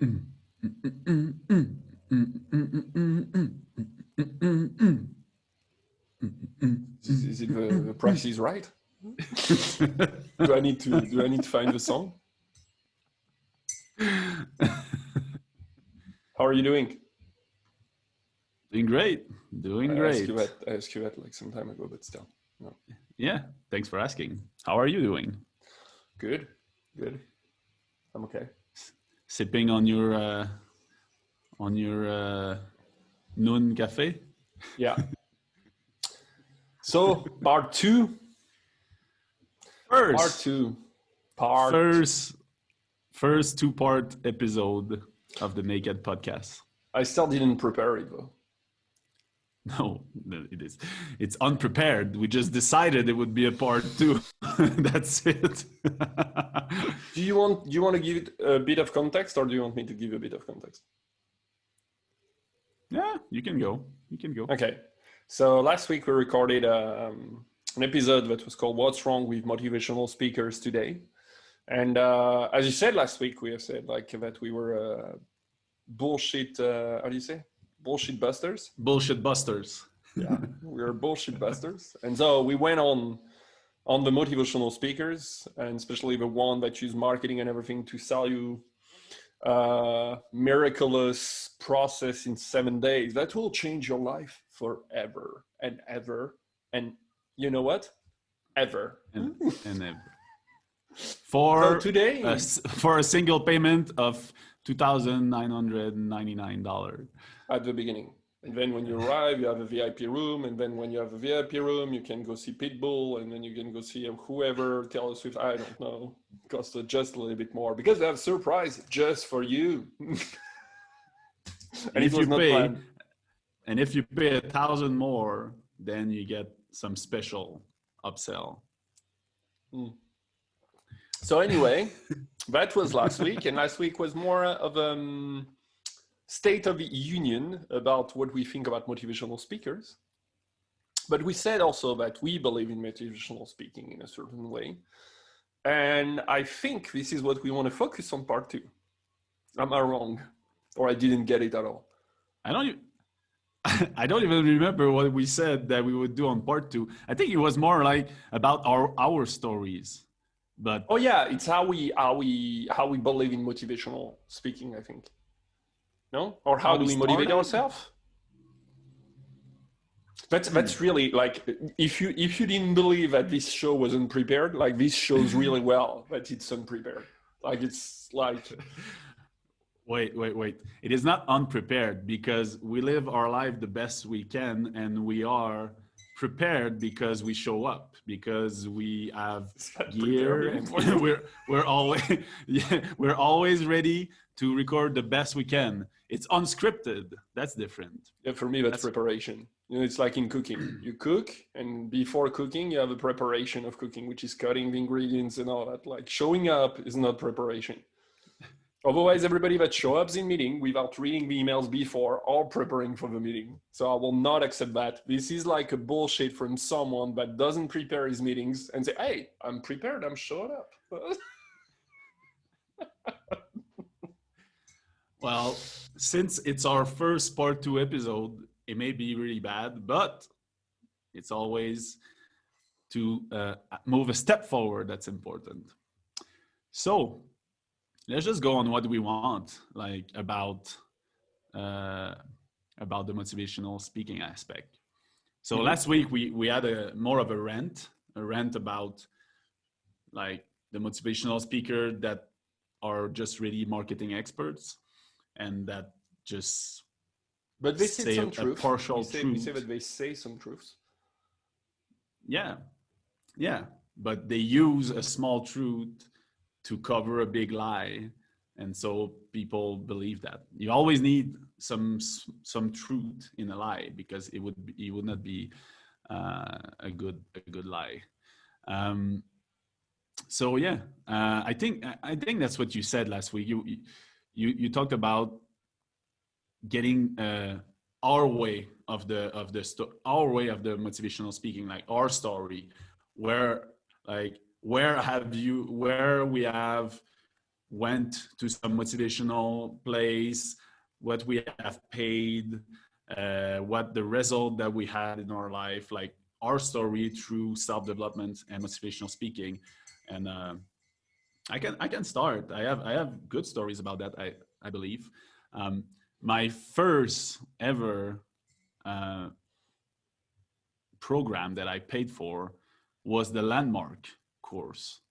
Is it the Price is Right? Do I need to find the song? How are you doing? Doing great. Doing great. I asked you that like some time ago, but still. No. Yeah, thanks for asking. How are you doing? Good. I'm okay. Sipping on your noon cafe? Yeah. So part two. First 2-part episode of the Naked Podcast. I still didn't prepare it though. No, it is. It's unprepared. We just decided it would be a part 2. That's it. Do you want to give it a bit of context, or do you want me to give a bit of context? Yeah, you can go. Okay. So last week we recorded an episode that was called "What's Wrong with Motivational Speakers Today," and as you said last week, we have said like that we were bullshit. How do you say? Bullshit busters. Bullshit busters. Yeah, we're bullshit busters, and so we went on the motivational speakers, and especially the one that use marketing and everything to sell you miraculous process in 7 days that will change your life forever and ever, and you know what, ever and ever. For today, for a single payment of $2,999 at the beginning. And then when you arrive, you have a VIP room. And then when you have a VIP room, you can go see Pitbull. And then you can go see whoever, Taylor Swift, I don't know. It costs just a little bit more because they have a surprise just for you. And if you pay, and if you pay 1,000 more, then you get some special upsell. So anyway, that was last week. And last week was more of State of the Union about what we think about motivational speakers. But we said also that we believe in motivational speaking in a certain way. And I think this is what we want to focus on part 2. Am I wrong? Or I didn't get it at all? I don't even remember what we said that we would do on part 2. I think it was more like about our stories. But oh yeah, it's how we believe in motivational speaking, I think. No? Or how do we motivate ourselves? That's really like, if you didn't believe that this show was unprepared, like this shows really well that it's unprepared. Like it's like Wait. It is not unprepared because we live our life the best we can, and we are prepared because we show up, because we have gear, and we're always ready to record the best we can. It's unscripted. That's different. Yeah, for me, that's preparation. You know, it's like in cooking. You cook, and before cooking, you have a preparation of cooking, which is cutting the ingredients and all that. Like showing up is not preparation. Otherwise, everybody that shows up in meeting without reading the emails before are preparing for the meeting. So I will not accept that. This is like a bullshit from someone that doesn't prepare his meetings and say, hey, I'm prepared, I'm showing up. Well, since it's our first part 2 episode, it may be really bad, but it's always to move a step forward that's important. So let's just go on what we want, like about the motivational speaking aspect. So last week we had more of a rant about like the motivational speaker that are just really marketing experts and that just but they say some truth. Partial we truth. We say that they say some truths. Yeah, but they use a small truth to cover a big lie, and so people believe that. You always need some truth in a lie because it would not be a good lie. So yeah, I think that's what you said last week. You talked about getting our way of the motivational speaking, like our story, where we have went to some motivational place, what we have paid, what the result that we had in our life, like our story through self-development and motivational speaking. And I can start. I have good stories about that. I believe. Um, my first ever uh, program that I paid for was the landmark course,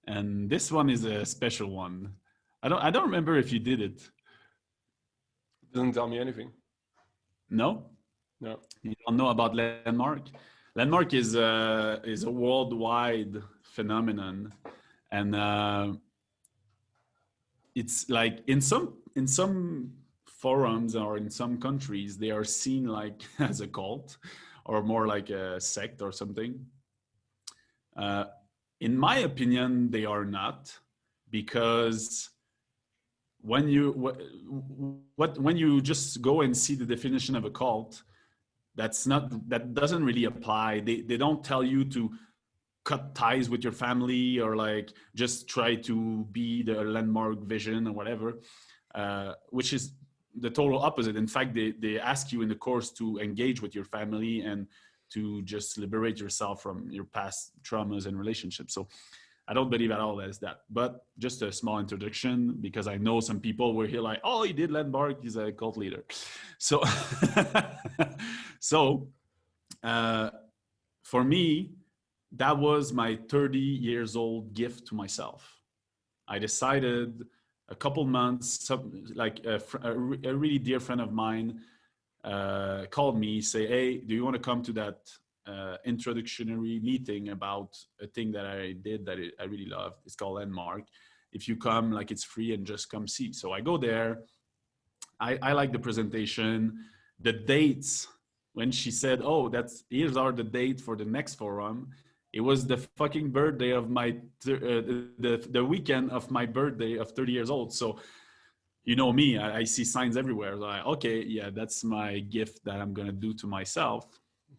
and this one is a special one. I don't remember if you did it. Doesn't tell me anything. No, No. you don't know about landmark. Landmark is a worldwide phenomenon, and it's like in some forums or in some countries they are seen like as a cult or more like a sect or something. Uh, in my opinion, they are not, because when you just go and see the definition of a cult, that doesn't really apply. They don't tell you to cut ties with your family or like just try to be the landmark vision or whatever, which is the total opposite. In fact, they ask you in the course to engage with your family and to just liberate yourself from your past traumas and relationships. So I don't believe at all that is that. But just a small introduction, because I know some people were here like, oh, he did landmark, he's a cult leader. So, so uh, for me, that was my 30 years old gift to myself. I decided a couple months, like a really dear friend of mine called me, say, hey, do you want to come to that introductory meeting about a thing that I did that I really loved? It's called Landmark. If you come, like, it's free, and just come see. So I go there. I like the presentation, the dates. When she said, oh, here's are the date for the next forum, it was the fucking birthday of my the weekend of my birthday of 30 years old. So you know me, I see signs everywhere. Like, okay, yeah, that's my gift that I'm gonna do to myself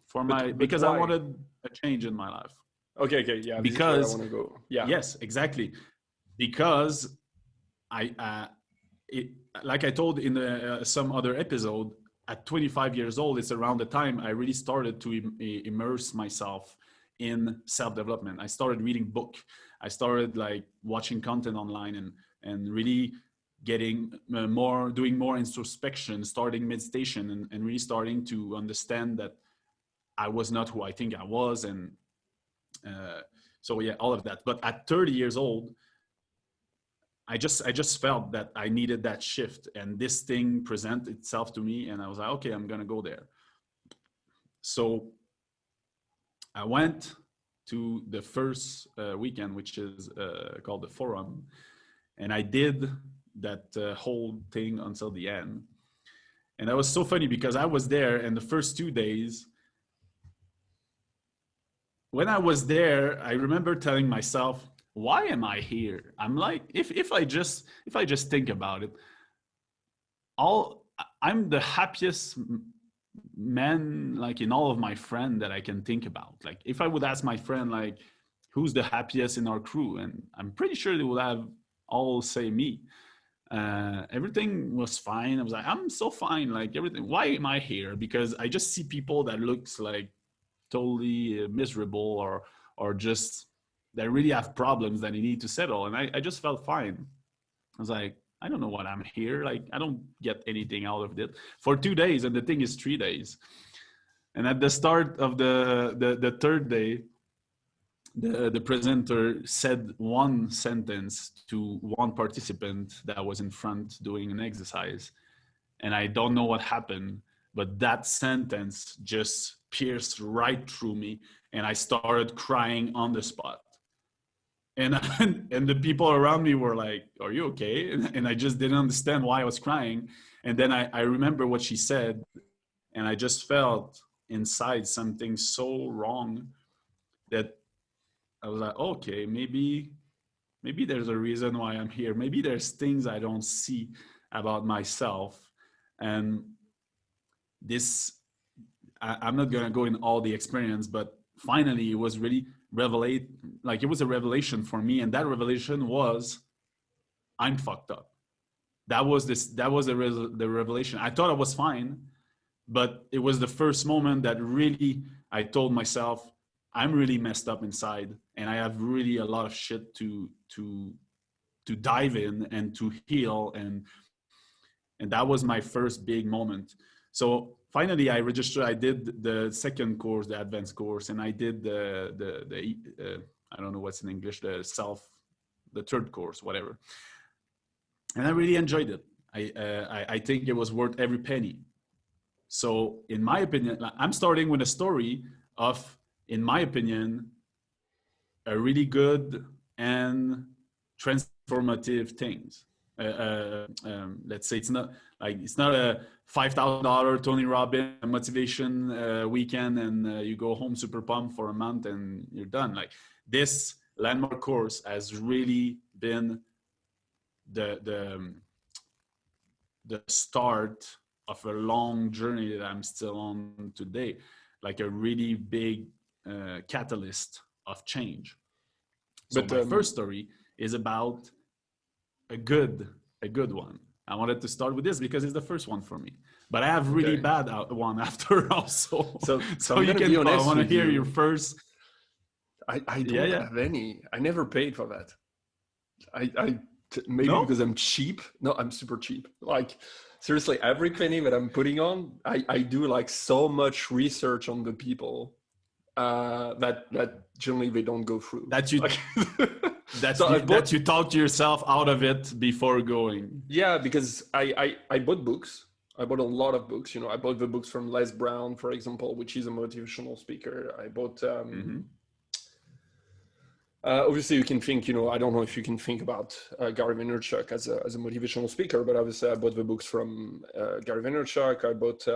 for But because I why? wanted a change in my life. Okay, yeah, this is where I Because want to go. Yeah. yes, exactly. Because I it, like I told in some other episode, at 25 years old, it's around the time I really started to immerse myself in self-development. I started reading book. I started like watching content online and really getting doing more introspection, starting meditation, and really starting to understand that I was not who I think I was. And so yeah, all of that. But at 30 years old, I just felt that I needed that shift, and this thing presented itself to me, and I was like, okay, I'm gonna go there. So I went to the first weekend, which is called the forum, and I did that whole thing until the end. And that was so funny because I was there, and the first 2 days, when I was there, I remember telling myself, why am I here? I'm like, if I just think about it, all I'm the happiest man like in all of my friend that I can think about. Like if I would ask my friend like who's the happiest in our crew, and I'm pretty sure they would have all say me. Everything was fine. I was like, I'm so fine. Like everything. Why am I here? Because I just see people that looks like totally miserable or just that really have problems that they need to settle, and I just felt fine. I was like, I don't know what I'm here. Like, I don't get anything out of it for 2 days, and the thing is 3 days. And at the start of the third day, the presenter said one sentence to one participant that was in front doing an exercise, and I don't know what happened, but that sentence just pierced right through me, and I started crying on the spot. And and the people around me were like, are you okay? And I just didn't understand why I was crying. And then I remember what she said, and I just felt inside something so wrong that I was like, okay, maybe there's a reason why I'm here. Maybe there's things I don't see about myself. And this, I'm not gonna go in all the experience, but finally it was really it was a revelation for me. And that revelation was I'm fucked up. That was the revelation. I thought I was fine, but it was the first moment that really I told myself, I'm really messed up inside, and I have really a lot of shit to dive in and to heal, and that was my first big moment. So finally I registered. I did the second course, the advanced course, and I did the I don't know what's in English, the third course, whatever, and I really enjoyed it. I think it was worth every penny. So in my opinion, I'm starting with a story of, in my opinion, a really good and transformative things. Let's say it's not a $5,000 Tony Robbins motivation weekend and you go home super pumped for a month and you're done. Like, this landmark course has really been the start of a long journey that I'm still on today, like a really big catalyst of change. So But my first story is about a good one. I wanted to start with this because it's the first one for me, but I have really bad one after also. So I'm you gonna can. be honest I want to with hear you. your first. I don't have any. I never paid for that. Maybe No? because I'm cheap. No, I'm super cheap. Like, seriously, every penny that I'm putting on, I do like so much research on the people that generally they don't go through. That you like, that you talked yourself out of it before going. Yeah, because I bought books. I bought a lot of books. I bought the books from Les Brown, for example, which is a motivational speaker. I bought obviously, you can think, I don't know if you can think about Gary Vaynerchuk as a motivational speaker, but obviously I bought the books from Gary Vaynerchuk. I bought,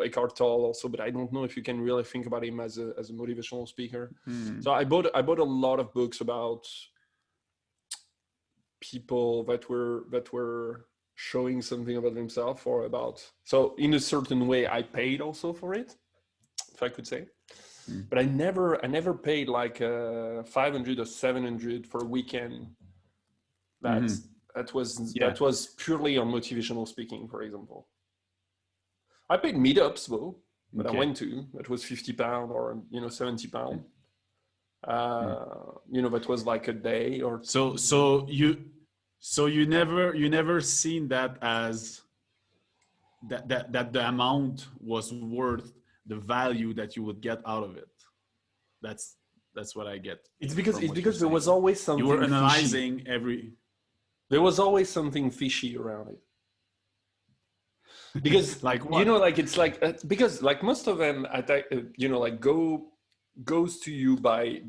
Eckhart Tolle also, but I don't know if you can really think about him as a motivational speaker. So I bought a lot of books about people that were showing something about themselves or about. So in a certain way, I paid also for it, if I could say. But I never paid like 500 or 700 for a weekend. That was purely on motivational speaking, for example. I paid meetups though, but I went to, that was £50 or £70. That was like a day or so you never seen that as that the amount was worth the value that you would get out of it. That's what I get. It's because there was always something. You were analyzing fishy. There was always something fishy around it. Because like what? it's like because like most of them goes to you by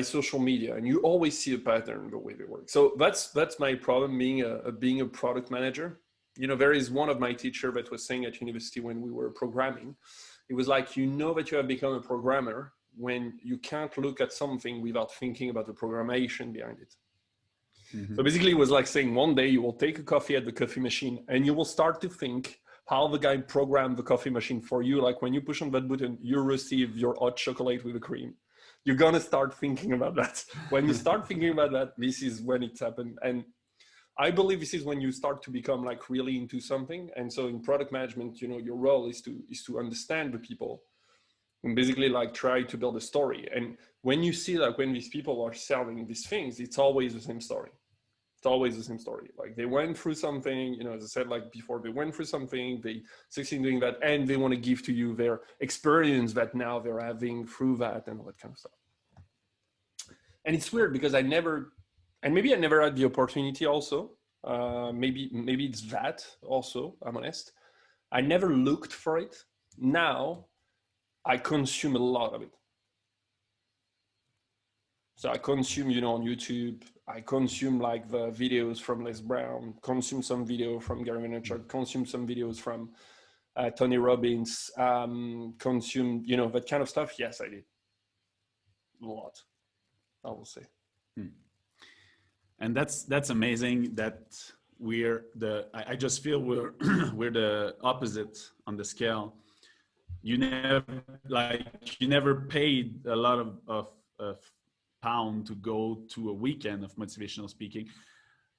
social media, and you always see a pattern the way they work. So that's my problem being a product manager. There is one of my teacher that was saying at university when we were programming, it was like, that you have become a programmer when you can't look at something without thinking about the programmation behind it. So basically it was like saying one day you will take a coffee at the coffee machine and you will start to think how the guy programmed the coffee machine for you. Like when you push on that button, you receive your hot chocolate with the cream. You're going to start thinking about that. When you start thinking about that, this is when it's happened. And I believe this is when you start to become like really into something. And so in product management, your role is to understand the people and basically like try to build a story. And when you see like when these people are selling these things, it's always the same story. It's always the same story. Like they went through something, as I said, like before they went through something, they succeed in doing that, and they want to give to you their experience that now they're having through that and all that kind of stuff. And it's weird because maybe I never had the opportunity also. Maybe it's that also, I'm honest. I never looked for it. Now I consume a lot of it. So I consume, on YouTube, I consume like the videos from Les Brown, consume some video from Gary Vaynerchuk, consume some videos from Tony Robbins, consume, that kind of stuff. Yes, I did. A lot, I will say. And that's amazing that I just feel we're the opposite on the scale. You never paid a lot of pound to go to a weekend of motivational speaking.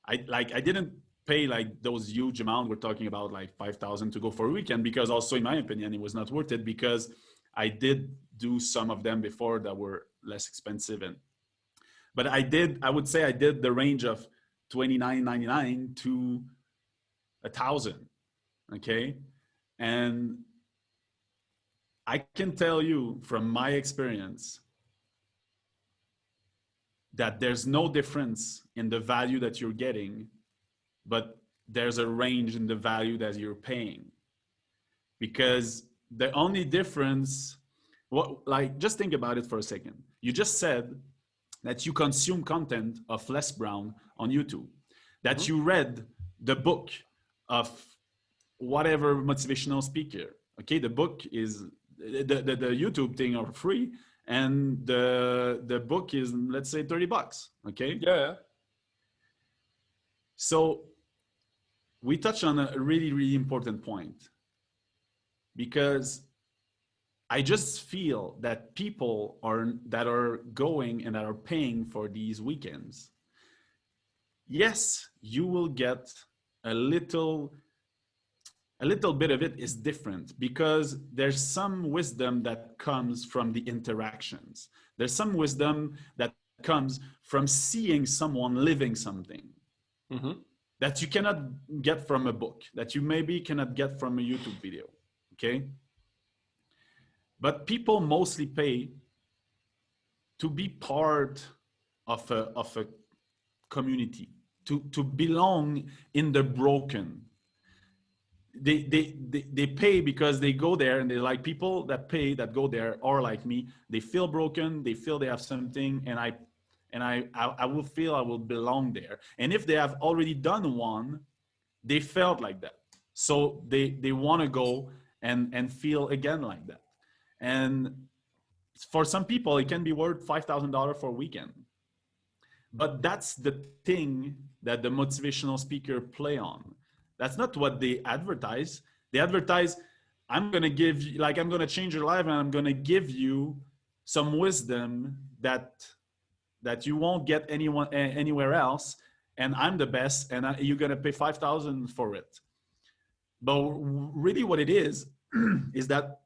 I didn't pay like those huge amount. We're talking about like 5,000 to go for a weekend, because also in my opinion, it was not worth it, because I did do some of them before that were less expensive. But I would say I did the range of $29.99 to 1,000. Okay. And I can tell you from my experience that there's no difference in the value that you're getting, but there's a range in the value that you're paying. Because the only difference, like, just think about it for a second. You just said that you consume content of Les Brown on YouTube, that you read the book of whatever motivational speaker. Okay, the book is the YouTube thing are free, and the book is, let's say, $30. Okay. Yeah. So we touched on a really, really important point, because I just feel that people that are going and that are paying for these weekends, yes, you will get a little bit of it is different, because there's some wisdom that comes from the interactions. There's some wisdom that comes from seeing someone living something that you cannot get from a book, that you maybe cannot get from a YouTube video. Okay. But people mostly pay to be part of a community, to belong in the broken. They pay because they go there, and they like, people that pay, that go there, are like me. They feel broken. They feel they have something, and I will feel I will belong there. And if they have already done one, they felt like that, so they want to go and feel again like that. And for some people, it can be worth $5,000 for a weekend. But that's the thing that the motivational speaker play on. That's not what they advertise. They advertise, I'm going to give you, like, I'm going to change your life, and I'm going to give you some wisdom that you won't get anywhere else. And I'm the best, and you're going to pay 5,000 for it. But really what it is that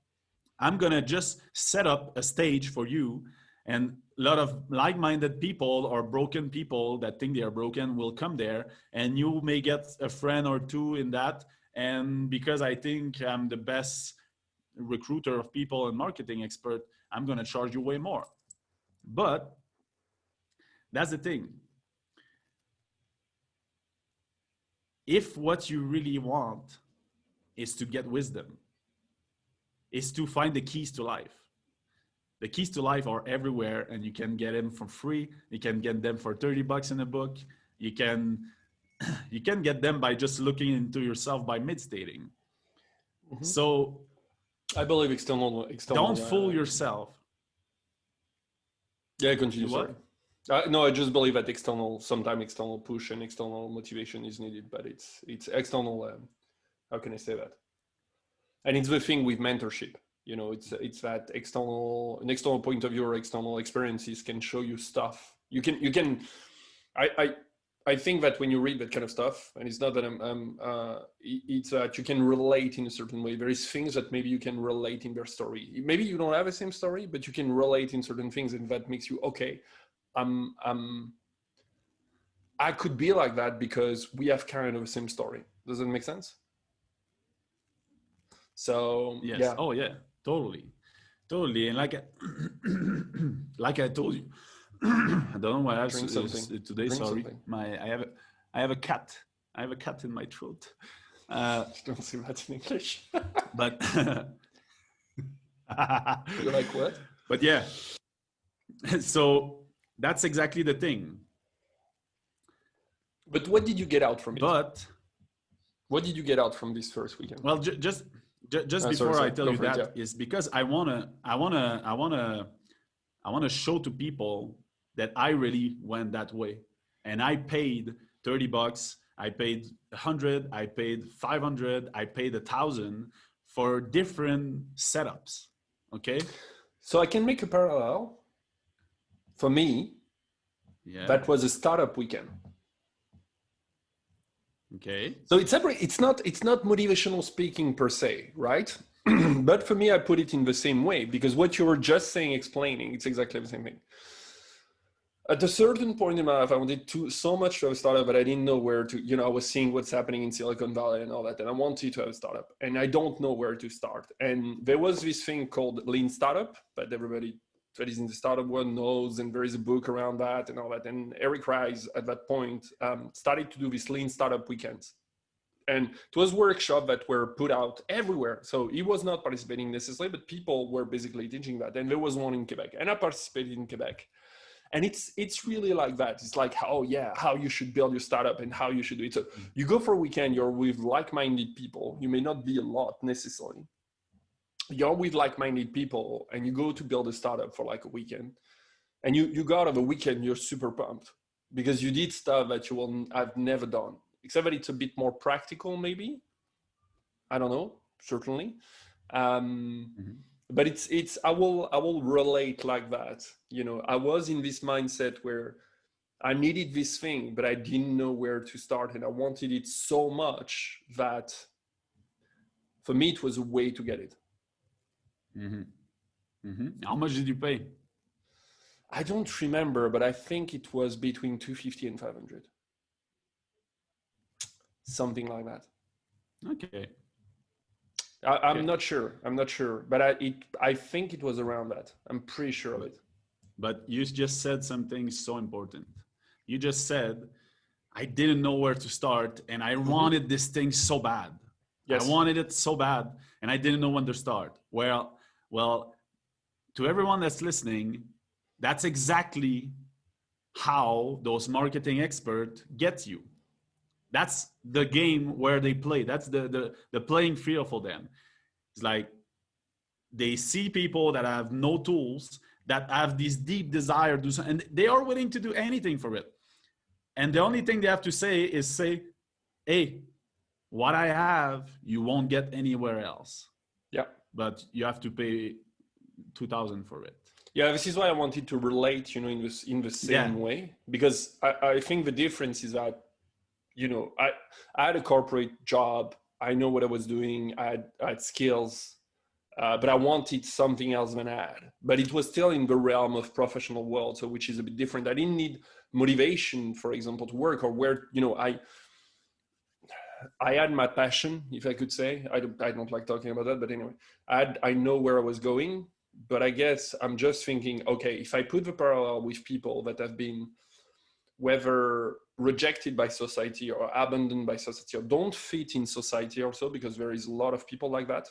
I'm going to just set up a stage for you, and a lot of like-minded people or broken people that think they are broken will come there, and you may get a friend or two in that. And because I think I'm the best recruiter of people and marketing expert, I'm going to charge you way more. But that's the thing. If what you really want is to get wisdom, is to find the keys to life. The keys to life are everywhere, and you can get them for free. You can get them for $30 in a book. You can get them by just looking into yourself by meditating. So I believe external. Don't fool yourself. Yeah, continue. What? Sorry. No, I just believe that sometimes external push and external motivation is needed, but it's external. How can I say that? And it's the thing with mentorship. It's that an external point of view or external experiences can show you stuff. You can. I think that when you read that kind of stuff, and it's not that it's that you can relate in a certain way. There is things that maybe you can relate in their story. Maybe you don't have the same story, but you can relate in certain things, and that makes you okay. I could be like that because we have kind of the same story. Does that make sense? So yes. Yeah. Oh yeah, totally. And like I told you, I don't know what else today. Drink sorry, something. I have a cat. I have a cat in my throat. Don't say that in English. But You're like, what? But yeah, so that's exactly the thing. But what did you get out from it? But what did you get out from this first weekend? Well, just before I tell you that, is because I wanna show to people that I really went that way, and I paid $30, I paid 100, I paid 500, I paid 1,000 for different setups. Okay. So I can make a parallel. For me, Yeah. That was a startup weekend. Okay. So it's not motivational speaking per se, right? But for me, I put it in the same way, because what you were just saying, explaining, it's exactly the same thing. At a certain point in my life, I wanted to so much to have a startup, but I didn't know where to. I was seeing what's happening in Silicon Valley and all that, and I wanted to have a startup, and I don't know where to start. And there was this thing called lean startup that everybody that is in the startup world knows, and there is a book around that and all that. And Eric Ries at that point started to do this lean startup weekends. And it was workshops that were put out everywhere. So he was not participating necessarily, but people were basically teaching that. And there was one in Quebec, and I participated in Quebec. And it's really like that. It's like, how you should build your startup and how you should do it. So you go for a weekend, you're with like-minded people. You may not be a lot necessarily. You're with like-minded people, and you go to build a startup for like a weekend. And you go out of a weekend, you're super pumped because you did stuff that you will have never done, except that it's a bit more practical, maybe. I don't know, certainly. But it's I will relate like that. I was in this mindset where I needed this thing, but I didn't know where to start, and I wanted it so much that for me it was a way to get it. How much did you pay? I don't remember, but I think it was between 250 and 500, something like that. Okay. I'm Okay. not sure. But I think it was around that. I'm pretty sure of it. But you just said something so important. You just said, I didn't know where to start, and I wanted this thing so bad. I Yes. wanted it so bad, and I didn't know when to start. Well, to everyone that's listening, that's exactly how those marketing experts get you. That's the game where they play. That's the playing field for them. It's like they see people that have no tools, that have this deep desire to do something, and they are willing to do anything for it. And the only thing they have to say is say, hey, what I have, you won't get anywhere else. Yeah. But you have to pay 2,000 for it. Yeah, this is why I wanted to relate, in the Yeah. same way, because I think the difference is that, I had a corporate job. I know what I was doing. I had skills, but I wanted something else than I had. But it was still in the realm of professional world, so which is a bit different. I didn't need motivation, for example, to work, or where, I had my passion, if I could say. I don't like talking about that, but anyway, I know where I was going. But I guess I'm just thinking, okay, if I put the parallel with people that have been, whether rejected by society or abandoned by society or don't fit in society also, because there is a lot of people like that.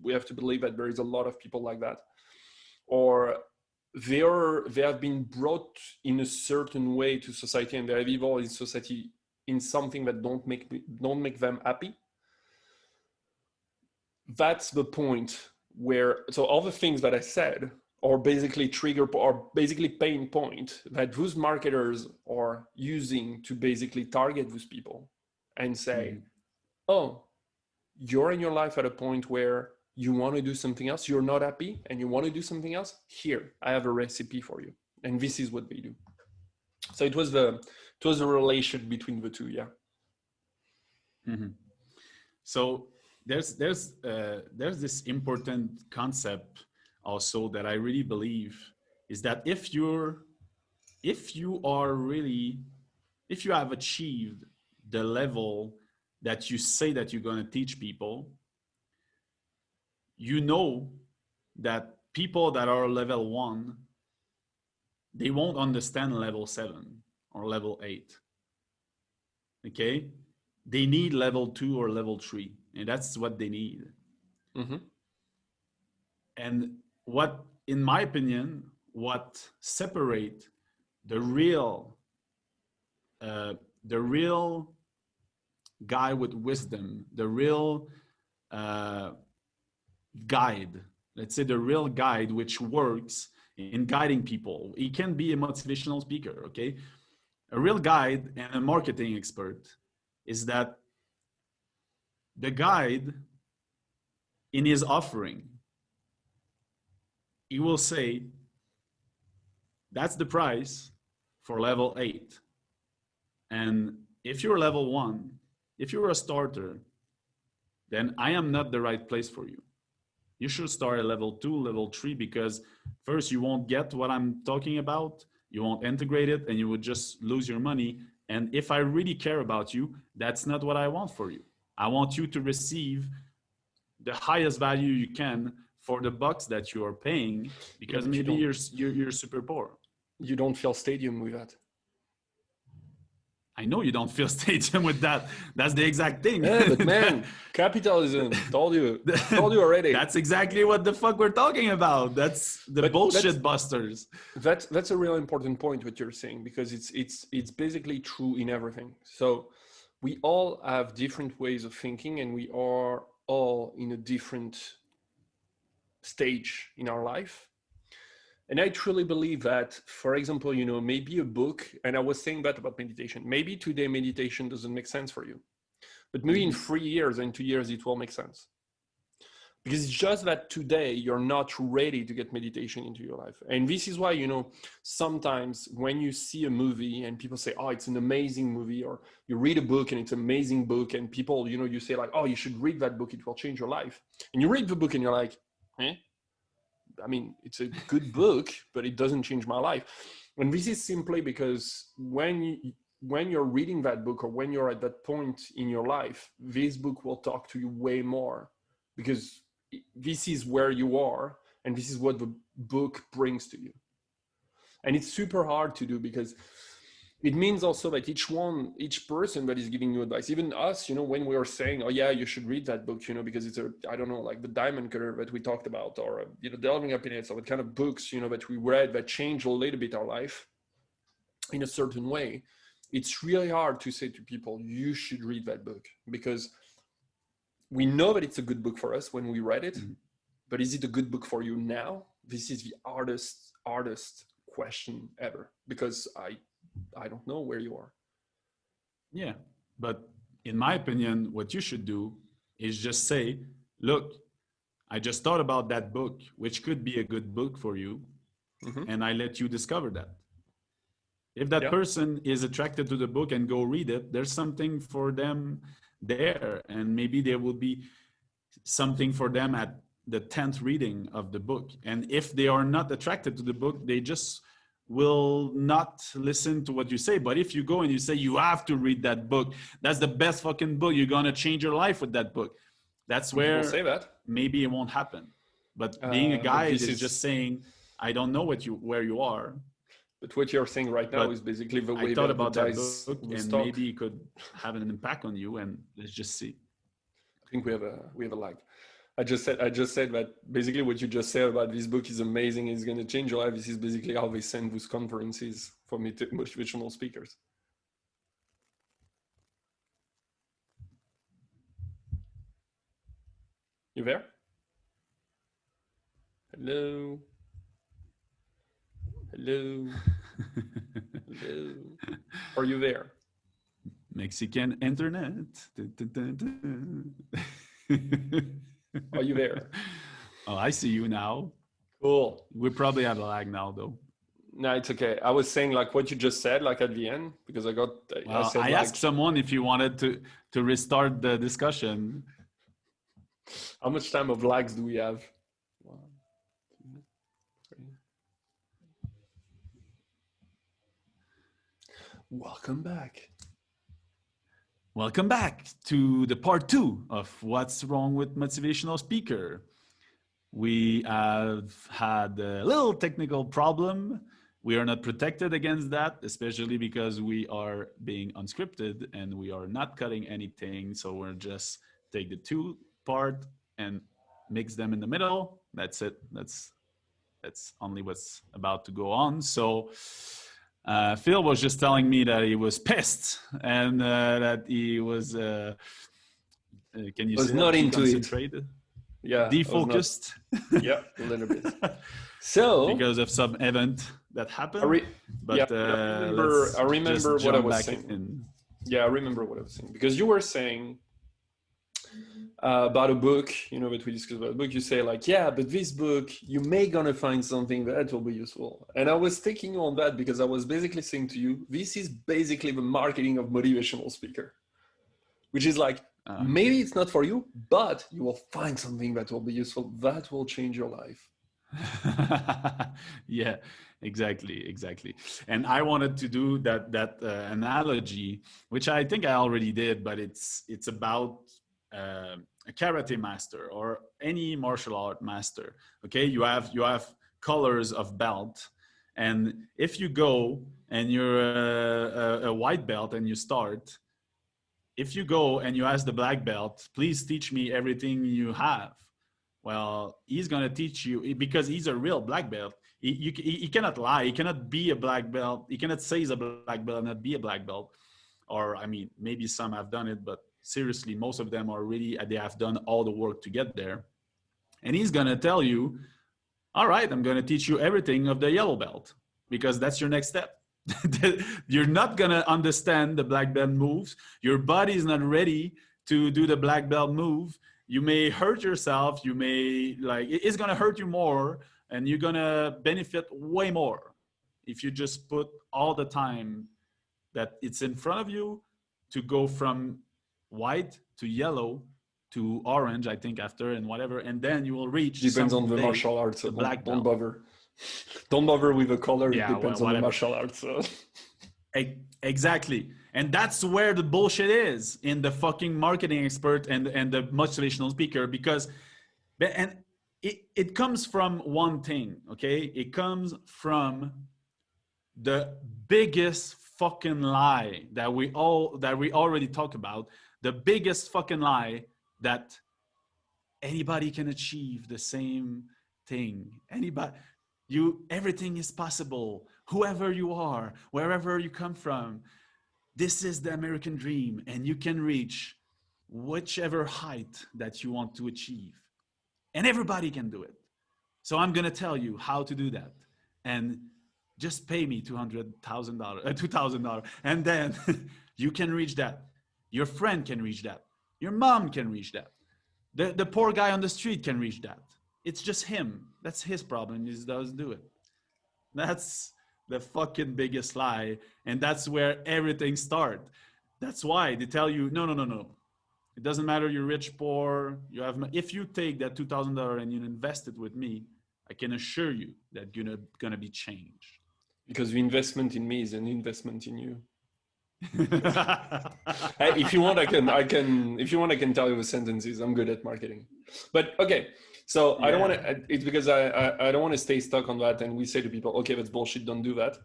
We have to believe that there is a lot of people like that, or they have been brought in a certain way to society, and they have evolved in society in something that don't make them happy. That's the point where, so all the things that I said are basically basically pain point that those marketers are using to basically target those people and say, oh, you're in your life at a point where you want to do something else, you're not happy and you want to do something else, here I have a recipe for you, and this is what they do. So it was a relation between the two. Yeah. So there's this important concept also that I really believe is that if you are really, if you have achieved the level that you say that you're going to teach people, you know that people that are level 1, they won't understand level 7 or level 8. Okay, they need level 2 or level 3, and that's what they need. And what, in my opinion, what separate the real uh, the real guy with wisdom, the real uh, guide, let's say the real guide which works in guiding people. He can be a motivational speaker, okay? A real guide and a marketing expert is that the guide, in his offering, he will say, that's the price for level 8. And if you're level 1, if you're a starter, then I am not the right place for you. You should start at level 2, level 3, because first you won't get what I'm talking about, you won't integrate it, and you would just lose your money. And if I really care about you, that's not what I want for you. I want you to receive the highest value you can for the bucks that you are paying, because maybe you're super poor. You don't feel stadium with that. I know you don't feel stadium with that. That's the exact thing. Yeah, but man, capitalism, told you already. That's exactly what the fuck we're talking about. That's the bullshit busters. That's a real important point what you're saying, because it's basically true in everything. So we all have different ways of thinking, and we are all in a different stage in our life. And I truly believe that, for example, maybe a book, and I was saying that about meditation, maybe today meditation doesn't make sense for you, but maybe in 3 years, in 2 years, it will make sense. Because it's just that today you're not ready to get meditation into your life. And this is why, sometimes when you see a movie and people say, oh, it's an amazing movie, or you read a book and it's an amazing book, and people, you say like, oh, you should read that book, it will change your life. And you read the book and you're like, eh? I mean, it's a good book, but it doesn't change my life. And this is simply because when you're reading that book, or when you're at that point in your life, this book will talk to you way more, because this is where you are, and this is what the book brings to you. And it's super hard to do, because it means also that each person that is giving you advice, even us, when we are saying, oh yeah, you should read that book, because it's I don't know, like the Diamond Cutter that we talked about, or, Delving Happiness, or the kind of books, that we read that change a little bit our life in a certain way. It's really hard to say to people, you should read that book, because we know that it's a good book for us when we read it, but is it a good book for you now? This is the hardest question ever, because I don't know where you are. Yeah, but in my opinion, what you should do is just say, look, I just thought about that book, which could be a good book for you, and I let you discover that. If that person is attracted to the book and go read it, there's something for them there, and maybe there will be something for them at the 10th reading of the book. And if they are not attracted to the book, they just will not listen to what you say. But if you go and you say, you have to read that book, that's the best fucking book, you're gonna change your life with that book, that's where say that. Maybe it won't happen. But being a guide is just saying, I don't know where you are. But what you're saying right now is basically the way I thought about that book, and maybe it could have an impact on you, and let's just see. I think we have a lag. I just said that basically what you just said about this book is amazing. It's going to change your life. This is basically how they send those conferences for motivational speakers. You there? Hello? Hello? Hello? Are you there? Mexican internet. Are you there? Oh, I see you now. Cool. We probably have a lag now, though. No, it's okay. I was saying like what you just said, like at the end, because I asked someone if you wanted to restart the discussion. How much time of lags do we have? 1, 2, 3. Welcome back. Welcome back to the part 2 of What's Wrong with Motivational Speaker. We have had a little technical problem. We are not protected against that, especially because we are being unscripted and we are not cutting anything. So we'll just take the 2 part and mix them in the middle. That's it. That's only what's about to go on. So Phil was just telling me that he was pissed and that he was, can you was say not that? Into Deconcentrated? Yeah. Defocused? Yeah, a little bit. So because of some event that happened. I remember what I was saying. Yeah, I remember what I was saying. Because you were saying about a book, that we discussed about a book, you say like, yeah, but this book, you may gonna find something that will be useful. And I was taking you on that because I was basically saying to you, this is basically the marketing of motivational speaker, which is like, Okay. maybe it's not for you, but you will find something that will be useful, that will change your life. Yeah, exactly. And I wanted to do that analogy, which I think I already did, but it's about a karate master or any martial art master. Okay, you have colors of belt, and if you go and you're a white belt and you start, if you go and you ask the black belt, please teach me everything you have, well, he's going to teach you because he's a real black belt. He cannot lie. He cannot be a black belt. He cannot say he's a black belt and not be a black belt. Or, I mean, maybe some have done it, but seriously, most of them are really, they have done all the work to get there. And he's going to tell you, all right, I'm going to teach you everything of the yellow belt because that's your next step. You're not going to understand the black belt moves. Your body is not ready to do the black belt move. You may hurt yourself. You may it's going to hurt you more, and you're going to benefit way more if you just put all the time that it's in front of you to go from white to yellow to orange, I think, after, and whatever, and then you will reach Depends on the someday martial arts, so the black don't belt. bother. Don't bother with the color. It Yeah, depends well, on the whatever. martial arts. So. Exactly. And that's where the bullshit is in the fucking marketing expert and the motivational speaker, because and it comes from one thing, okay? It comes from the biggest fucking lie that we already talked about, the biggest fucking lie that anybody can achieve the same thing. Everything is possible. Whoever you are, wherever you come from, this is the American dream, and you can reach whichever height that you want to achieve. And everybody can do it. So I'm gonna tell you how to do that. And just pay me $200,000, and then you can reach that. Your friend can reach that. Your mom can reach that. The poor guy on the street can reach that. It's just him. That's his problem. He doesn't do it. That's the fucking biggest lie. And that's where everything starts. That's why they tell you, no. It doesn't matter you're rich, poor, if you take that $2,000 and you invest it with me, I can assure you that you're gonna be changed. Because the investment in me is an investment in you. If you want, I can. If you want, I can tell you the sentences. I'm good at marketing. But okay, so I don't want to. It's because I don't want to stay stuck on that. And we say to people, okay, that's bullshit. Don't do that.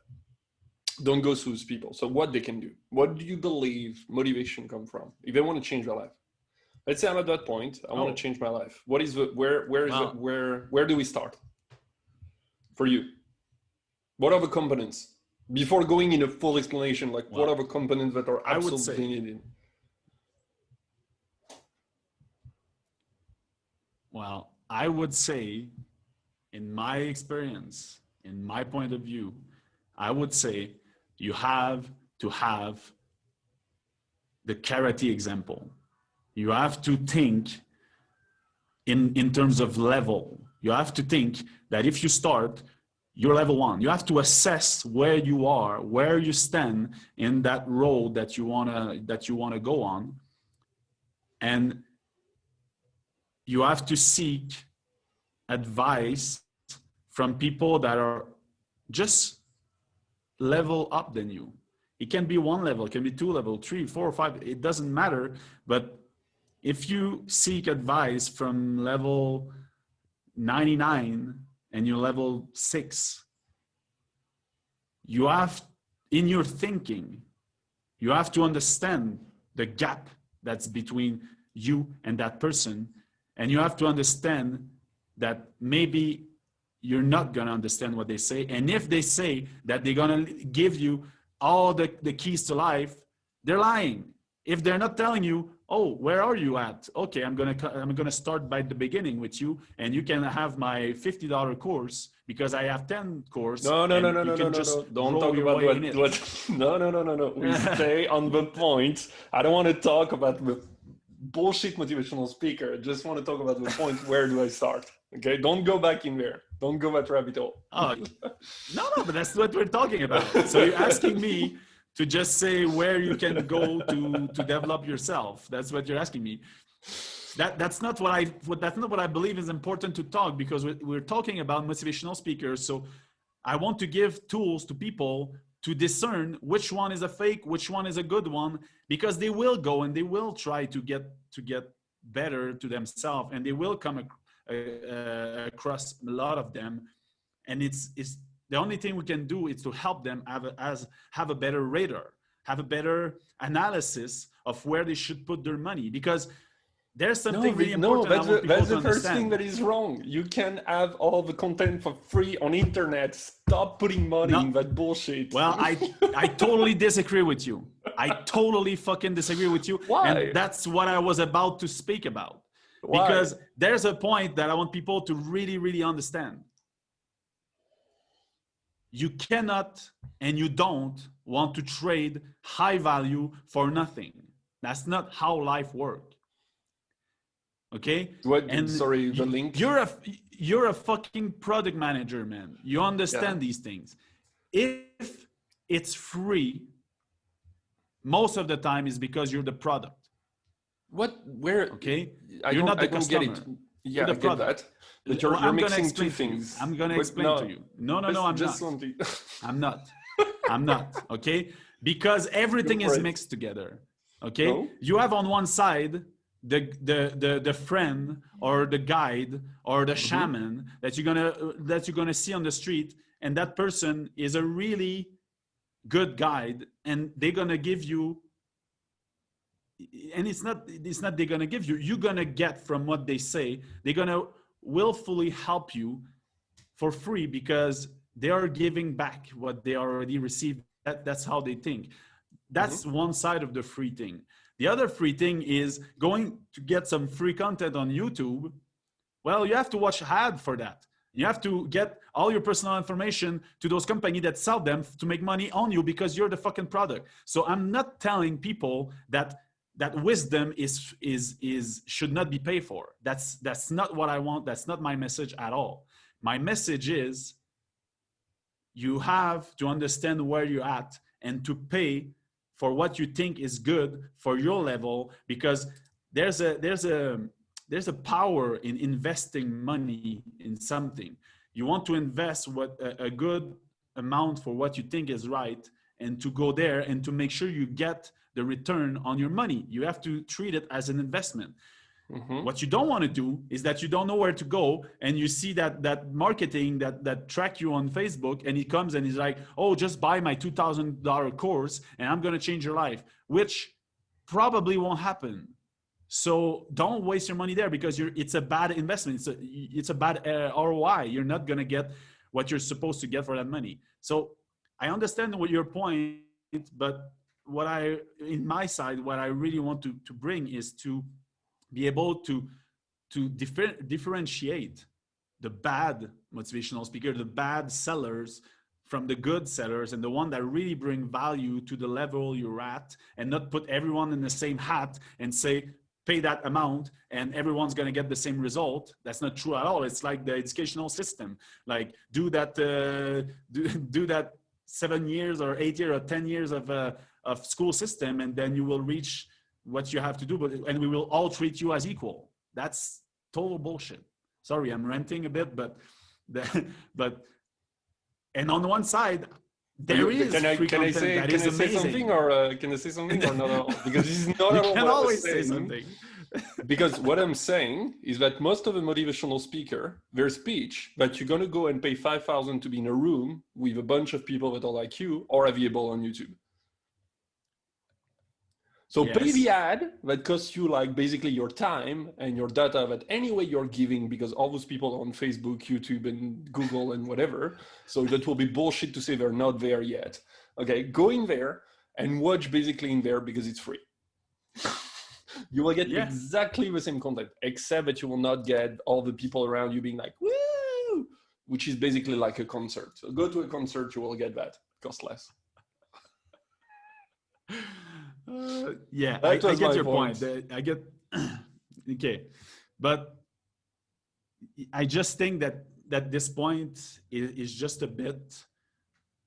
Don't go through those people. So what they can do? What do you believe motivation come from? If they want to change their life, let's say I'm at that point. I want to change my life. What is where do we start? For you, what are the components? Before going in a full explanation, what are the components that are absolutely needed? Well, I would say, in my experience, in my point of view, I would say you have to have the karate example. You have to think in terms of level. You have to think that if you start, you're level 1. You have to assess where you are, where you stand in that road that you wanna go on, and you have to seek advice from people that are just level up than you. It can be 1 level, it can be 2 level, 3, 4, 5. It doesn't matter. But if you seek advice from level 99 and you're level 6, you have, in your thinking, you have to understand the gap that's between you and that person. And you have to understand that maybe you're not going to understand what they say. And if they say that they're going to give you all the keys to life, they're lying. If they're not telling you, oh, where are you at? Okay, I'm gonna start by the beginning with you, and you can have my $50 course because I have 10 course. No. Don't talk about what. No. We stay on the point. I don't want to talk about bullshit motivational speaker. I just want to talk about the point. Where do I start? Okay, don't go back in there. Don't go back rabbit hole. Oh, no, but that's what we're talking about. So you're asking me to just say where you can go to develop yourself. That's what you're asking me. That's not what I believe is important to talk, because we're talking about motivational speakers. So I want to give tools to people to discern which one is a fake, which one is a good one, because they will go and they will try to get better to themselves, and they will come across a lot of them. And it's the only thing we can do is to help them have a better radar, have a better analysis of where they should put their money, because there's something really important. No, that's the first thing that is wrong. You can have all the content for free on internet. Stop putting money in that bullshit. Well, I totally disagree with you. I totally fucking disagree with you. Why? And that's what I was about to speak about. Why? Because there's a point that I want people to really, really understand. You cannot and you don't want to trade high value for nothing. That's not how life works. Okay? Sorry, the link. You're a fucking product manager, man. You understand these things. If it's free, most of the time is because you're the product. Where? Okay? You're not the customer. Get it. Yeah, I get that. But you're mixing two things. I'm going to explain to you. No, I'm not. I'm not. Okay? Because everything is mixed together. Okay? No? You have on one side the friend or the guide or the shaman that you're gonna see on the street, and that person is a really good guide, and they're gonna give you, and it's not they're gonna give you, you're gonna get from what they say. They're gonna willfully help you for free because they are giving back what they already received. That's how they think. That's one side of the free thing. The other free thing is going to get some free content on YouTube. Well, you have to watch ad for that. You have to get all your personal information to those companies that sell them to make money on you because you're the fucking product. So I'm not telling people that wisdom should not be paid for. That's not what I want. That's not my message at all. My message is you have to understand where you're at and to pay for what you think is good for your level, because there's a power in investing money in something. You want to invest a good amount for what you think is right, and to go there and to make sure you get the return on your money. You have to treat it as an investment. What you don't want to do is that you don't know where to go, and you see that marketing that track you on Facebook, and he comes and he's like, oh, just buy my $2,000 course and I'm going to change your life, which probably won't happen. So don't waste your money there, because it's a bad investment. It's a bad ROI. You're not going to get what you're supposed to get for that money. So I understand what your point, but what I really want to bring is to be able to differentiate the bad motivational speaker, the bad sellers, from the good sellers, and the one that really bring value to the level you're at, and not put everyone in the same hat and say, pay that amount and everyone's going to get the same result. That's not true at all. It's like the educational system. Like do that 7 years or 8 years or 10 years of school system, and then you will reach what you have to do, and we will all treat you as equal. That's total bullshit. Sorry, I'm ranting a bit, but and on one side, there is free content that is amazing. Say something or can I say something or not at all? Because this is not at all. You can always say something. Because what I'm saying is that most of the motivational speaker, their speech that you're going to go and pay $5,000 to be in a room with a bunch of people that are like you are available on YouTube. So pay the ad that costs you like basically your time and your data that anyway you're giving, because all those people are on Facebook, YouTube, and Google and whatever. So that will be bullshit to say they're not there yet. Okay, go in there and watch basically in there because it's free. You will get exactly the same content, except that you will not get all the people around you being like, woo, which is basically like a concert. So go to a concert, you will get that. Cost less. I get your point. I get Okay, but I just think that this point is just a bit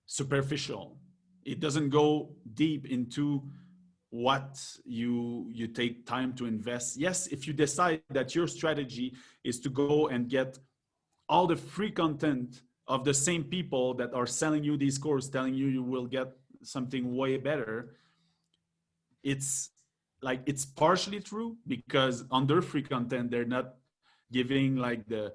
superficial. It doesn't go deep into what you take time to invest. Yes, if you decide that your strategy is to go and get all the free content of the same people that are selling you these courses, telling you you will get something way better, it's like it's partially true, because on their free content they're not giving like the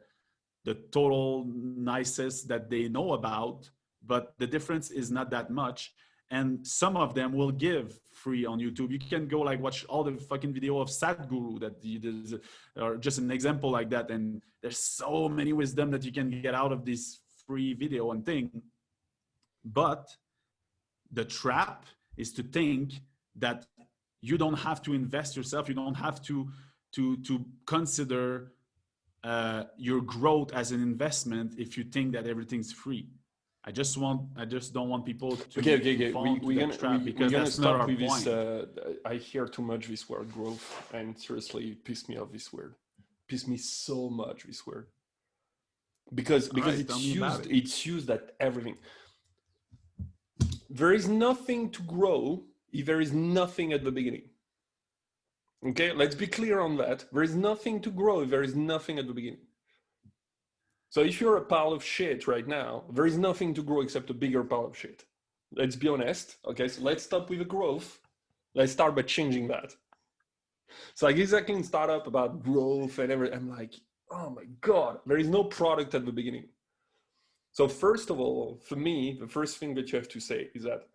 total nicest that they know about, but the difference is not that much. And some of them will give free on YouTube. You can go like watch all the fucking video of Sadhguru or just an example like that. And there's so many wisdom that you can get out of this free video and thing. But the trap is to think that you don't have to invest yourself. You don't have to consider your growth as an investment if you think that everything's free. I just don't want people to fall into that trap, We're because gonna that's not stop our with this. point. I hear too much this word growth, and seriously, it pissed me off. This word pissed me so much. This word All because right, tell me about it. it's used at everything. There is nothing to grow if there is nothing at the beginning. Okay, let's be clear on that. There is nothing to grow if there is nothing at the beginning. So if you're a pile of shit right now, there is nothing to grow except a bigger pile of shit. Let's be honest. Okay, so let's stop with the growth. Let's start by changing that. So like exactly in startup about growth and everything, I'm like, oh my God, there is no product at the beginning. So first of all, for me, the first thing that you have to say is that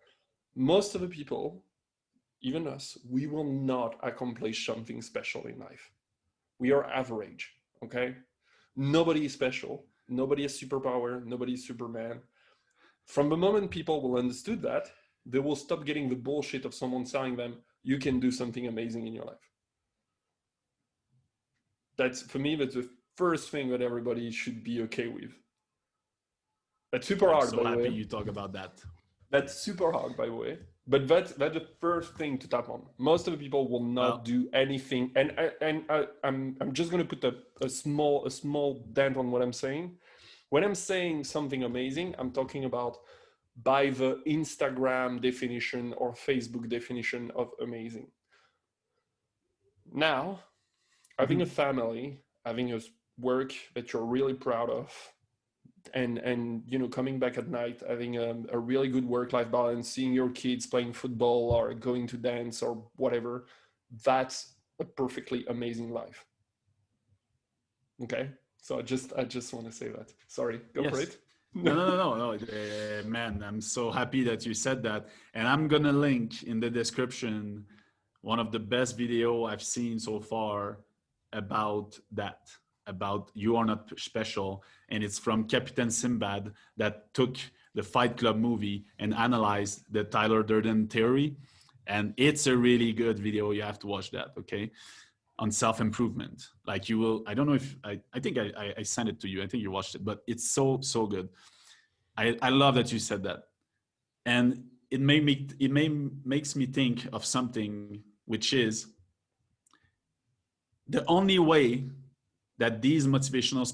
most of the people, even us, we will not accomplish something special in life. We are average, okay? Nobody is special. Nobody has superpower. Nobody is Superman. From the moment people will understood that, they will stop getting the bullshit of someone telling them, you can do something amazing in your life. That's, for me, that's the first thing that everybody should be okay with. That's super I'm hard, so by the happy way. you talk about that. That's super hard, by the way. But that's the first thing to tap on. Most of the people will not Well, do anything, and I'm just going to put a small dent on what I'm saying. When I'm saying something amazing, I'm talking about by the Instagram definition or Facebook definition of amazing. Now, having a family, having a work that you're really proud of, and you know, coming back at night, having a really good work-life balance, seeing your kids playing football or going to dance or whatever, that's a perfectly amazing life. Okay, so I just want to say that. Sorry, go for yes. it. No. Man, I'm so happy that you said that. And I'm gonna link in the description one of the best video I've seen so far about that, about you are not special. And it's from Captain Sinbad, that took the Fight Club movie and analyzed the Tyler Durden theory. And it's a really good video. You have to watch that, okay? On self-improvement. Like you will, I don't know if, I think I sent it to you. I think you watched it, but it's so good. I love that you said that. And makes me think of something, which is the only way that these motivational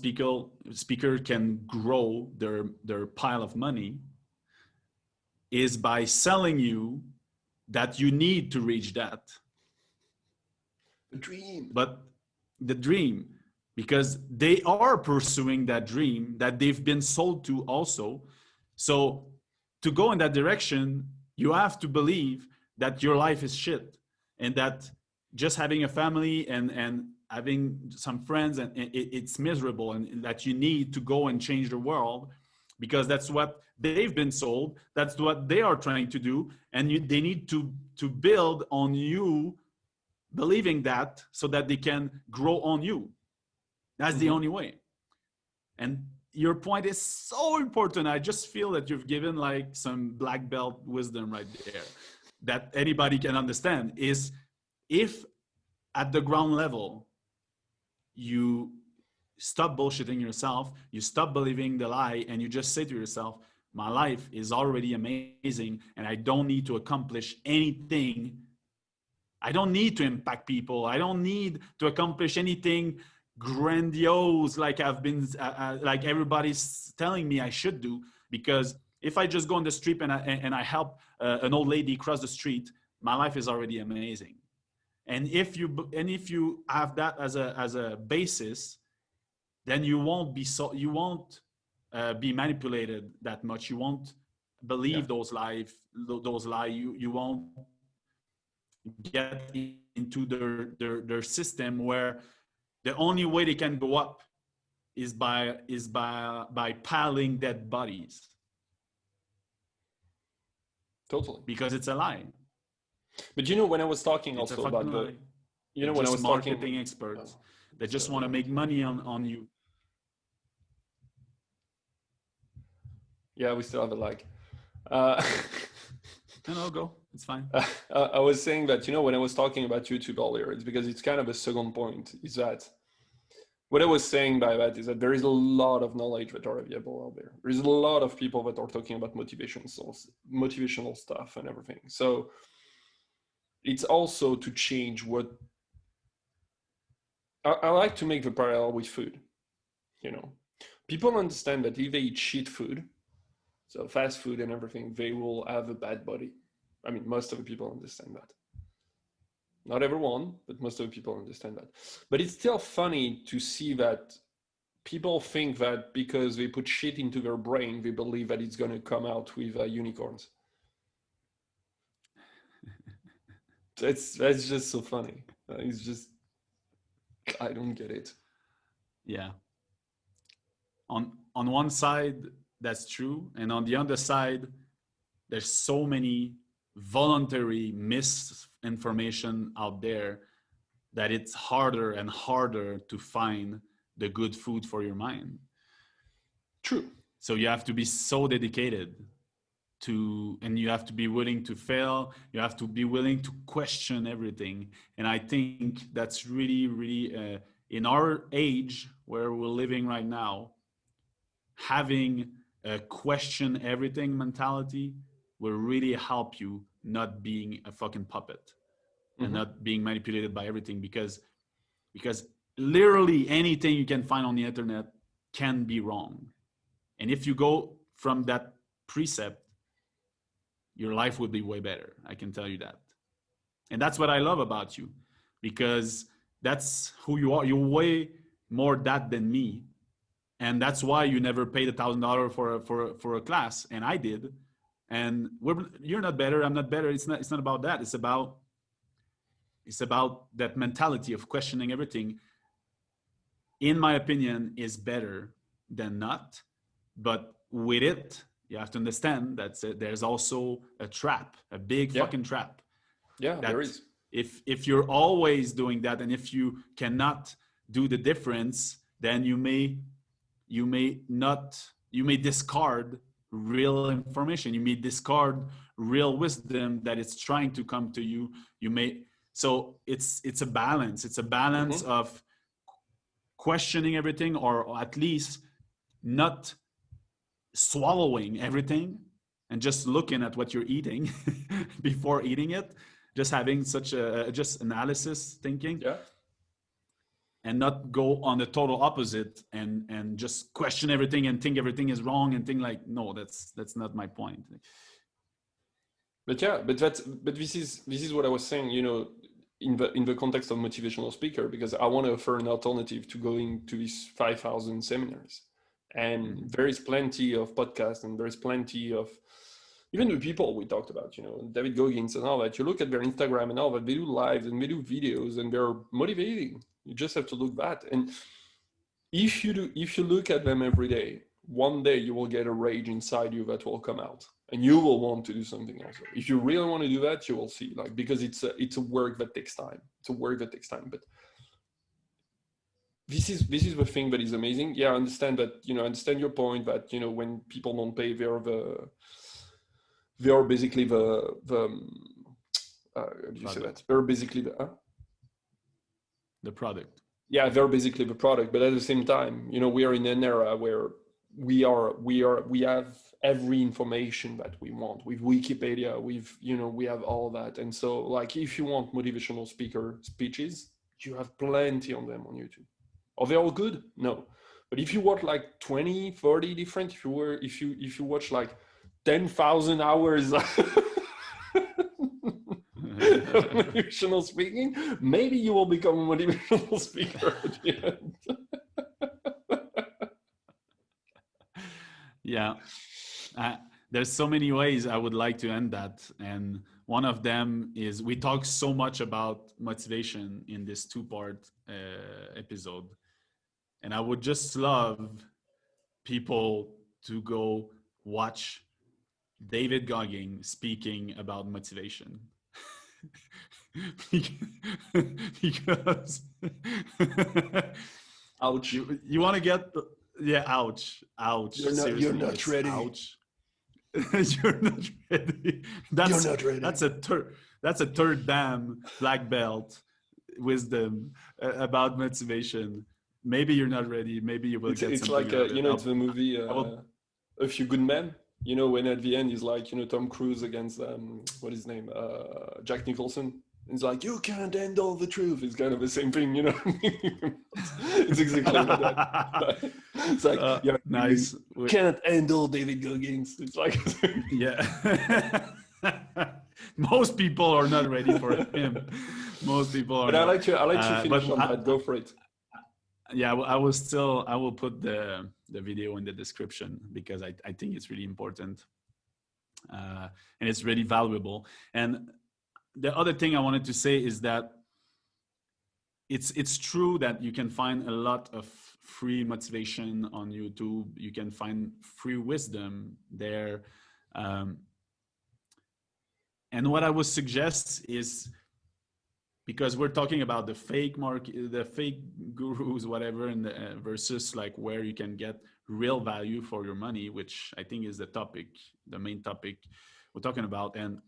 speaker can grow their pile of money is by selling you that you need to reach that. The dream. But the dream, because they are pursuing that dream that they've been sold to also. So to go in that direction, you have to believe that your life is shit, and that just having a family and having some friends and it's miserable, and that you need to go and change the world, because that's what they've been sold, that's what they are trying to do, and they need to build on you believing that, so that they can grow on you. That's the only way. And your point is so important. I just feel that you've given like some black belt wisdom right there that anybody can understand. Is if at the ground level you stop bullshitting yourself, you stop believing the lie, and you just say to yourself, my life is already amazing and I don't need to accomplish anything I don't need to impact people. I don't need to accomplish anything grandiose like like everybody's telling me I should do. Because if I just go on the street and I help an old lady cross the street, my life is already amazing. And if you have that as a basis, then you won't be manipulated that much. You won't Yeah, believe those lies. You won't get into their system where the only way they can go up is by piling dead bodies, totally. because it's a lie. But when I was talking It's a also fucking about lie. They're when I just was talking, marketing experts that so just want to make money on you. yeah, we still have a lag. Uh, No, go. It's fine. I was saying that, when I was talking about YouTube earlier, it's because it's kind of a second point, is that what I was saying by that is that there is a lot of knowledge that are available out there. There's a lot of people that are talking about motivational stuff and everything. So it's also to change what I like to make the parallel with food. People understand that if they eat shit food, so fast food and everything, they will have a bad body. I mean, most of the people understand that. Not everyone, but most of the people understand that. But it's still funny to see that people think that because they put shit into their brain, they believe that it's going to come out with unicorns. That's just so funny. It's just, I don't get it. Yeah. On one side, that's true, and on the other side, there's so many voluntary misinformation out there that it's harder and harder to find the good food for your mind. True. So you have to be so dedicated and you have to be willing to fail. You have to be willing to question everything. And I think that's really, really in our age where we're living right now, having a question everything mentality will really help you not being a fucking puppet and not being manipulated by everything, because literally anything you can find on the internet can be wrong. And if you go from that precept, your life would be way better. I can tell you that. And that's what I love about you, because that's who you are. You're way more that than me. And that's why you never paid $1,000 for a class, and I did. And you're not better. I'm not better. It's not about that. It's about that mentality of questioning everything. In my opinion, is better than not. But with it, you have to understand that there's also a trap, a big fucking trap. Yeah, that there is. If you're always doing that, and if you cannot do the difference, then you may discard real information. You may discard real wisdom that is trying to come to you. So it's a balance. It's a balance of questioning everything, or at least not swallowing everything and just looking at what you're eating before eating it, just having such a just analysis thinking, and not go on the total opposite and just question everything and think everything is wrong and think like, no, that's not my point. But this is what I was saying, in the context of motivational speaker, because I want to offer an alternative to going to these 5,000 seminars. And there is plenty of podcasts, and there is plenty of even the people we talked about, David Goggins and all that. You look at their Instagram and all that, they do lives and they do videos, and they're motivating. You just have to look that. And if you look at them every day, one day you will get a rage inside you that will come out, and you will want to do something also. If you really want to do that, you will see, because it's a work that takes time. But this is the thing that is amazing. Yeah, I understand that. I understand your point that when people don't pay, they're basically the how do you say that? They're basically the product. Yeah, they're basically the product. But at the same time, we are in an era where we have every information that we want with Wikipedia, we have all that. And so like if you want motivational speaker speeches, you have plenty on them on YouTube. Are they all good? No. But if you watch like 20, 30 different, if you watch like 10,000 hours of motivational speaking, maybe you will become a motivational speaker at the end. Yeah. There's so many ways I would like to end that. And one of them is we talk so much about motivation in this two-part episode. And I would just love people to go watch David Goggins speaking about motivation. Because Ouch. You want to get ouch. You're not ready. Ouch. You're not ready. You're not ready. That's a third dan black belt wisdom about motivation. Maybe you're not ready. Maybe you will get it's something. Like it's the movie A Few Good Men. When at the end he's like, Tom Cruise against what is his name, Jack Nicholson. It's like, you can't handle the truth. It's kind of the same thing, It's exactly like that. It's like, nice. You can't handle David Goggins. It's like, yeah. Most people are not ready for him. Most people are. But I like to finish on that. Go for it. Yeah, I will put the video in the description because I think it's really important, and it's really valuable. And the other thing I wanted to say is that it's true that you can find a lot of free motivation on YouTube. You can find free wisdom there, and what I would suggest is, because we're talking about the fake the fake gurus, whatever, and versus like where you can get real value for your money, which I think is the main topic we're talking about. And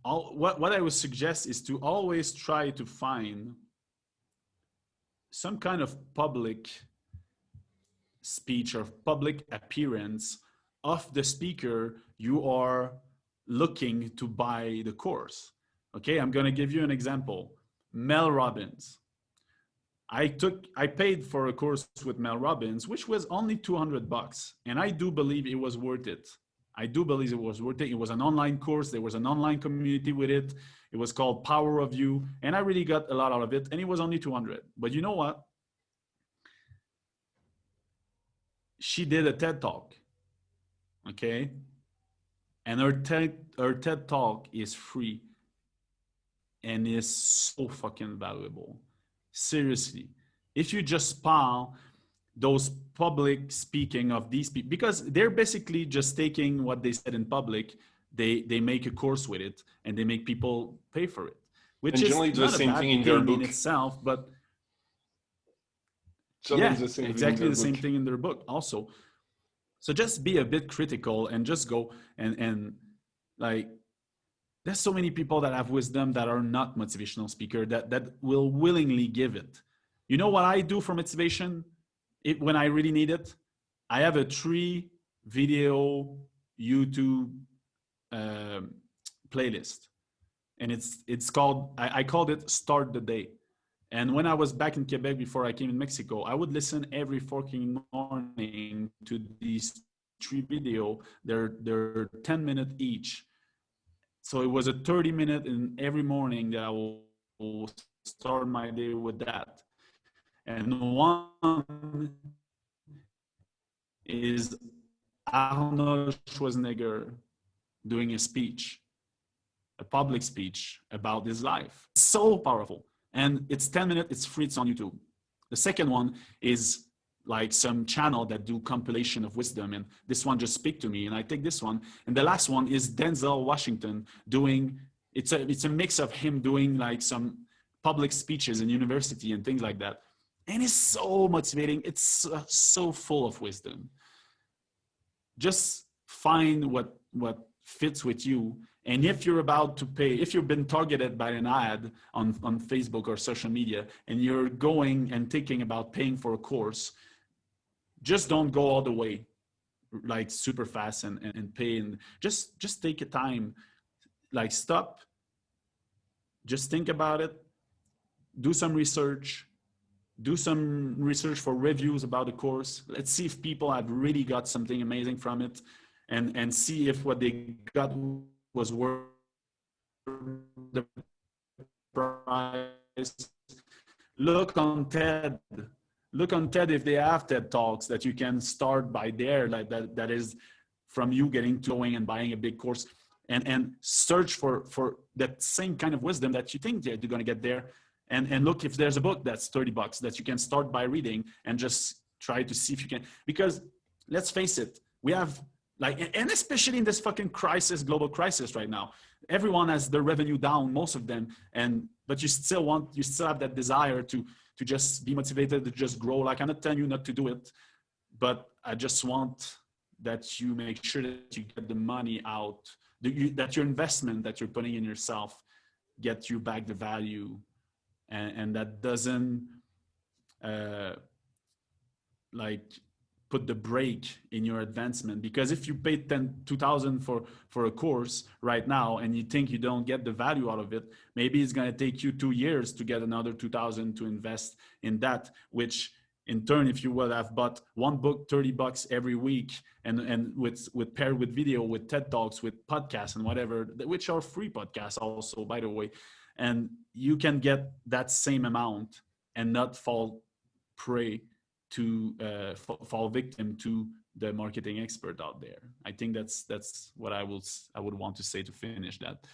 what I would suggest is to always try to find some kind of public speech or public appearance of the speaker you are looking to buy the course. Okay, I'm going to give you an example. Mel Robbins. I paid for a course with Mel Robbins, which was only $200, and I do believe it was worth it. It was an online course. There was an online community with it. It was called Power of You, and I really got a lot out of it, and it was only $200. But you know what? She did a TED Talk, okay? And her TED Talk is free and is so fucking valuable. Seriously. If you just pile those public speaking of these people, because they're basically just taking what they said in public, they make a course with it, and they make people pay for it, which is not the same thing in their book in itself, but exactly the same thing in their book also. So just be a bit critical and just go and like, there's so many people that have wisdom that are not motivational speaker that will willingly give it. You know what I do for motivation? When I really need it, I have a 3-video YouTube playlist, and it's called, I called it Start the Day. And when I was back in Quebec before I came in Mexico, I would listen every fucking morning to these 3 videos. They're 10-minute each. So it was a 30-minute in every morning that I will start my day with that. And one is Arnold Schwarzenegger doing a public speech about his life. It's so powerful. And it's 10 minutes, it's free, it's on YouTube. The second one is like some channel that do compilation of wisdom, and this one just speak to me, and I take this one. And the last one is Denzel Washington doing, it's a mix of him doing like some public speeches in university and things like that. And it's so motivating. It's so full of wisdom. Just find what fits with you. And if you're about to pay, if you've been targeted by an ad on Facebook or social media, and you're going and thinking about paying for a course, just don't go all the way, like super fast and pay, and just take a time, like stop, just think about it, do some research, for reviews about the course. Let's see if people have really got something amazing from it, and see if what they got was worth the price. Look on TED. Look on TED if they have TED Talks that you can start by there, like that is from you getting to going and buying a big course, and search for that same kind of wisdom that you think that you're going to get there, and look if there's a book that's $30 that you can start by reading, and just try to see if you can. Because let's face it, we have, like, and especially in this fucking crisis, global crisis right now, everyone has their revenue down, most of them, but you still have that desire to just be motivated, to just grow. Like, I'm not telling you not to do it, but I just want that you make sure that you get the money out, that your investment that you're putting in yourself get you back the value, and that doesn't like put the brake in your advancement. Because if you pay 2,000 for a course right now and you think you don't get the value out of it, maybe it's going to take you 2 years to get another 2,000 to invest in that, which in turn, if you will have bought one book $30 every week, and with paired with video, with TED Talks, with podcasts and whatever, which are free podcasts also, by the way, and you can get that same amount and not fall prey to fall victim to the marketing expert out there. I think that's what I would want to say to finish that.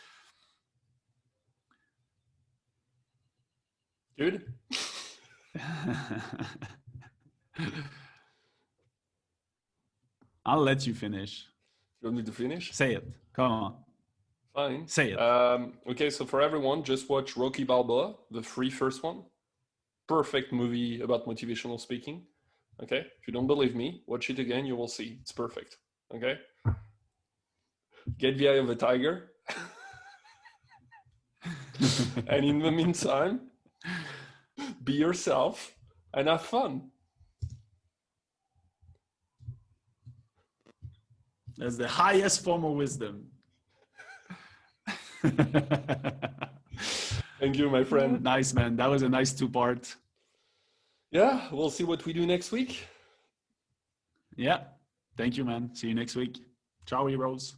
Good. I'll let you finish. You want me to finish? Say it. Come on. Fine. Say it. Okay, so for everyone, just watch Rocky Balboa, the free first one. Perfect movie about motivational speaking. Okay, if you don't believe me, watch it again. You will see it's perfect. Okay, get the eye of a tiger. And in the meantime, be yourself and have fun. That's the highest form of wisdom. Thank you, my friend. Nice, man. That was a nice 2-part. Yeah, we'll see what we do next week. Yeah. Thank you, man. See you next week. Ciao, heroes.